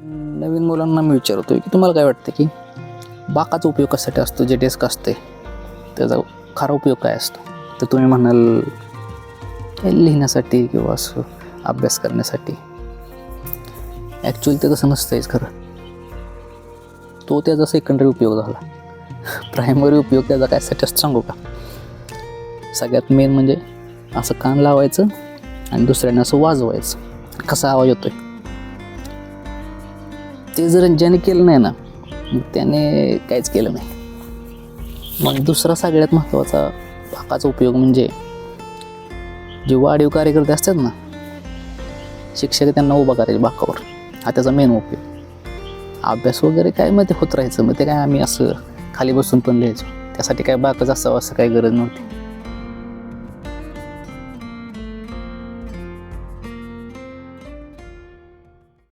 नवीन मुलांना मी विचारतोय की तुम्हाला काय वाटतं की बाकाचा उपयोग कशासाठी असतो, जे डेस्क असते त्याचा खरा उपयोग काय असतो? तर तुम्ही म्हणाल लिहिण्यासाठी किंवा असं अभ्यास करण्यासाठी. ॲक्च्युअली ते तसं नसतंच खरं. तो त्याचा सेकंडरी उपयोग झाला. प्रायमरी उपयोग त्याचा कायसाठी असतो सांगू का? सगळ्यात मेन म्हणजे असं कान लावायचं आणि दुसऱ्याने असं वाजवायचं, कसा आवाज येतोय ते जर ज्याने केलं नाही ना मग त्याने काहीच केलं नाही. मग दुसरा सगळ्यात महत्त्वाचा बाकाचा उपयोग म्हणजे जे वाढीव कार्यकर्ते असतात ना, शिक्षक त्यांना उभा करायचे बाकावर, हा त्याचा मेन उपयोग. अभ्यास वगैरे काय मग ते होत राहायचं, मग ते काय आम्ही असं खाली बसून पण लिहायचो, त्यासाठी काय बाकच असावं असं काही गरज नव्हती.